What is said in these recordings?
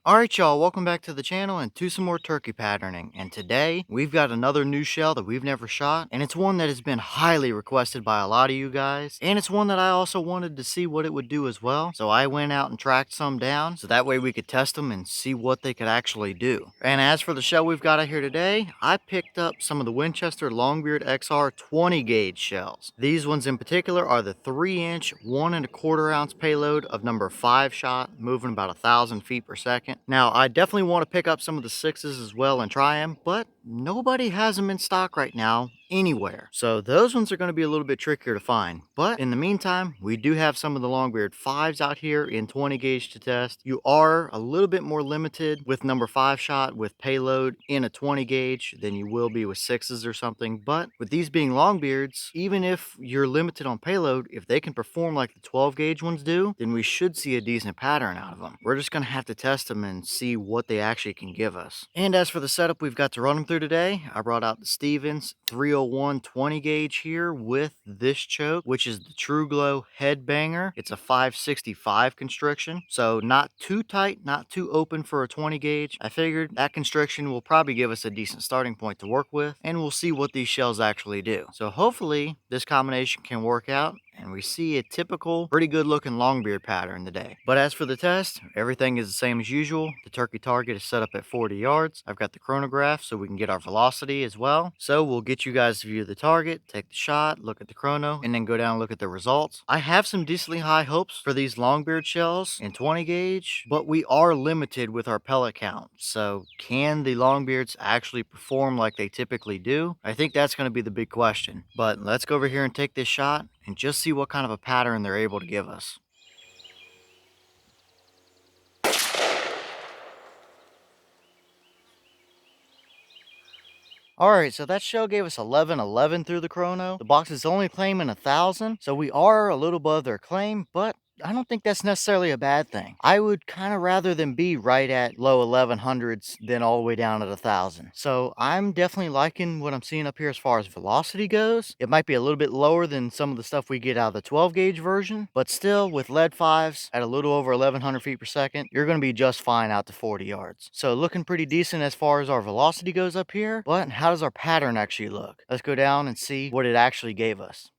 Alright y'all, welcome back to the channel and to some more turkey patterning. And today, we've got another new shell that we've never shot. And it's one that has been highly requested by a lot of you guys. And it's one that I also wanted to see what it would do as well. So I went out and tracked some down. So that way we could test them and see what they could actually do. And as for the shell we've got out here today, I picked up some of the Winchester Longbeard XR 20 gauge shells. These ones in particular are the 3-inch, 1¼ ounce payload of number 5 shot, moving about 1,000 feet per second. Now, I definitely want to pick up some of the 6s as well and try them, but nobody has them in stock right now anywhere. So those ones are going to be a little bit trickier to find. But in the meantime, we do have some of the Longbeard 5s out here in 20 gauge to test. You are a little bit more limited with number 5 shot with payload in a 20 gauge than you will be with 6s or something. But with these being Longbeards, even if you're limited on payload, if they can perform like the 12 gauge ones do, then we should see a decent pattern out of them. We're just going to have to test them and see what they actually can give us. And as for the setup we've got to run them through today, I brought out the Stevens 301 20 gauge here with this choke, which is the Truglo Headbanger. It's a 565 constriction, so not too tight, not too open for a 20 gauge. I figured that constriction will probably give us a decent starting point to work with, and we'll see what these shells actually do. So hopefully this combination can work out and we see a typical, pretty good looking Longbeard pattern today. But as for the test, everything is the same as usual. The turkey target is set up at 40 yards. I've got the chronograph so we can get our velocity as well. So we'll get you guys to view the target, take the shot, look at the chrono, and then go down and look at the results. I have some decently high hopes for these Longbeard shells in 20 gauge, but we are limited with our pellet count. So can the Longbeards actually perform like they typically do? I think that's going to be the big question. But let's go over here and take this shot and just see what kind of a pattern they're able to give us. Alright, so that shell gave us 1111 through the chrono. The box is only claiming 1,000, so we are a little above their claim, but I don't think that's necessarily a bad thing. I would kind of rather than be right at low 1100s than all the way down at 1,000. So I'm definitely liking what I'm seeing up here as far as velocity goes. It might be a little bit lower than some of the stuff we get out of the 12 gauge version, but still with lead 5s at a little over 1100 feet per second, you're going to be just fine out to 40 yards. So looking pretty decent as far as our velocity goes up here, but how does our pattern actually look? Let's go down and see what it actually gave us.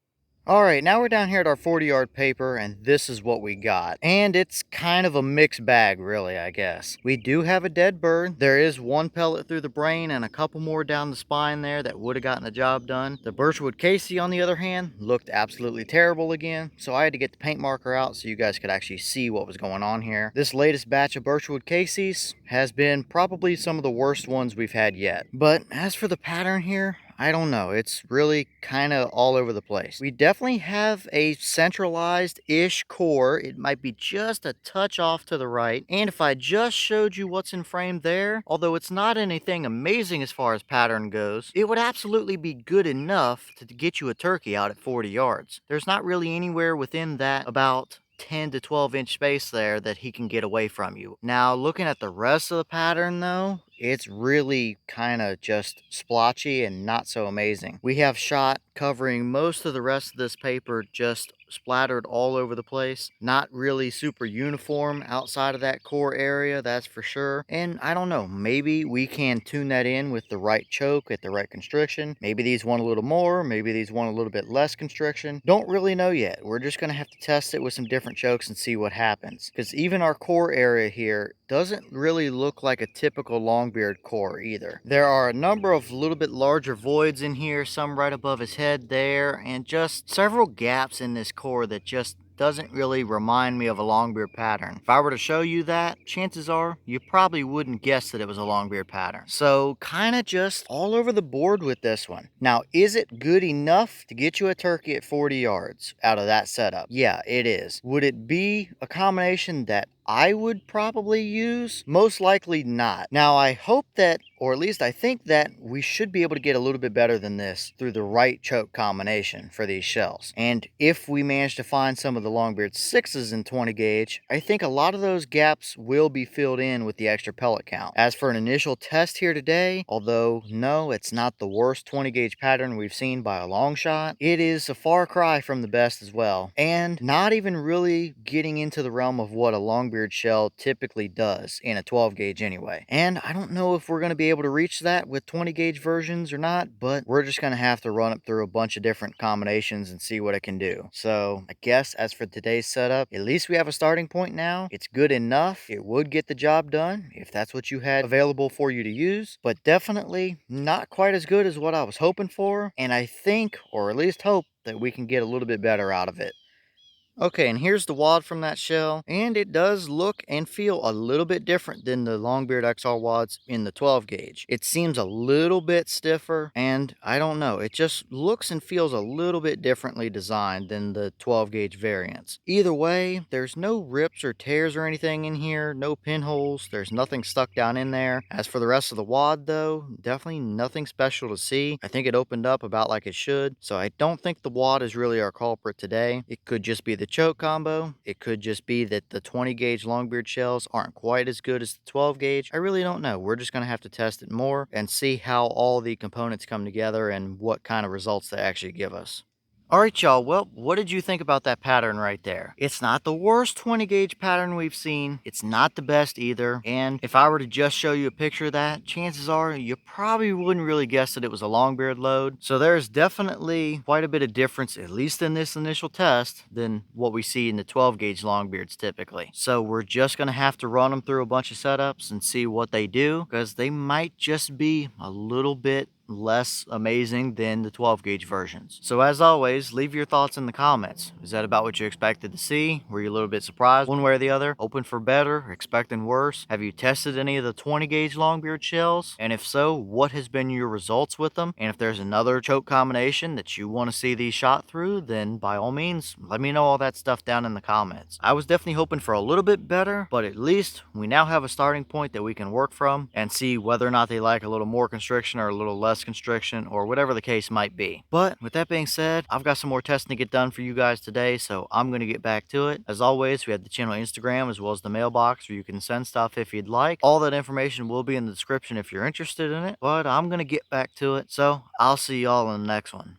Alright, now we're down here at our 40-yard paper, and this is what we got. And it's kind of a mixed bag, really, I guess. We do have a dead bird. There is one pellet through the brain and a couple more down the spine there that would have gotten the job done. The Birchwood Casey, on the other hand, looked absolutely terrible again, so I had to get the paint marker out so you guys could actually see what was going on here. This latest batch of Birchwood Caseys has been probably some of the worst ones we've had yet. But as for the pattern here, I don't know. It's really kind of all over the place. We definitely have a centralized-ish core. It might be just a touch off to the right. And if I just showed you what's in frame there, although it's not anything amazing as far as pattern goes, it would absolutely be good enough to get you a turkey out at 40 yards. There's not really anywhere within that about 10 to 12 inch space there that he can get away from you. Now, looking at the rest of the pattern though, it's really kind of just splotchy and not so amazing. We have shot covering most of the rest of this paper just splattered all over the place. Not really super uniform outside of that core area, that's for sure. And I don't know, maybe we can tune that in with the right choke at the right constriction. Maybe these want a little more, maybe these want a little bit less constriction. Don't really know yet. We're just going to have to test it with some different chokes and see what happens. Because even our core area here doesn't really look like a typical Longbeard core either. There are a number of little bit larger voids in here, some right above his head there, and just several gaps in this core that just doesn't really remind me of a Longbeard pattern. If I were to show you that, chances are you probably wouldn't guess that it was a Longbeard pattern. So kind of just all over the board with this one. Now, is it good enough to get you a turkey at 40 yards out of that setup? Yeah, it is. Would it be a combination that I would probably use? Most likely not. Now, I hope that, or at least I think that, we should be able to get a little bit better than this through the right choke combination for these shells. And if we manage to find some of the Longbeard 6s in 20 gauge, I think a lot of those gaps will be filled in with the extra pellet count. As for an initial test here today, although no, it's not the worst 20 gauge pattern we've seen by a long shot, it is a far cry from the best as well. And not even really getting into the realm of what a Longbeard Longbeard shell typically does in a 12 gauge anyway. And I don't know if we're going to be able to reach that with 20 gauge versions or not, but we're just going to have to run it through a bunch of different combinations and see what it can do. So I guess as for today's setup, at least we have a starting point now. It's good enough. It would get the job done if that's what you had available for you to use, but definitely not quite as good as what I was hoping for. And I think, or at least hope, that we can get a little bit better out of it. Okay, and here's the wad from that shell, and it does look and feel a little bit different than the Longbeard XR wads in the 12 gauge. It seems a little bit stiffer, and I don't know, it just looks and feels a little bit differently designed than the 12 gauge variants. Either way, there's no rips or tears or anything in here, no pinholes, there's nothing stuck down in there. As for the rest of the wad though, definitely nothing special to see. I think it opened up about like it should, so I don't think the wad is really our culprit today. It could just be the choke combo. It could just be that the 20 gauge Longbeard shells aren't quite as good as the 12 gauge. I really don't know. We're just going to have to test it more and see how all the components come together and what kind of results they actually give us. Alright y'all, well, what did you think about that pattern right there? It's not the worst 20 gauge pattern we've seen. It's not the best either. And if I were to just show you a picture of that, chances are you probably wouldn't really guess that it was a Longbeard load. So there's definitely quite a bit of difference, at least in this initial test, than what we see in the 12 gauge Longbeards typically. So we're just going to have to run them through a bunch of setups and see what they do, because they might just be a little bit less amazing than the 12 gauge versions. So as always, leave your thoughts in the comments. Is that about what you expected to see? Were you a little bit surprised one way or the other? Hoping for better? Expecting worse? Have you tested any of the 20 gauge Longbeard shells? And if so, what has been your results with them? And if there's another choke combination that you want to see these shot through, then by all means, let me know all that stuff down in the comments. I was definitely hoping for a little bit better, but at least we now have a starting point that we can work from and see whether or not they like a little more constriction or a little less constriction or whatever the case might be. But with that being said, I've got some more testing to get done for you guys today, so I'm going to get back to it. As always, we have the channel Instagram as well as the mailbox where you can send stuff if you'd like. All that information will be in the description if you're interested in it, but I'm going to get back to it, so I'll see y'all in the next one.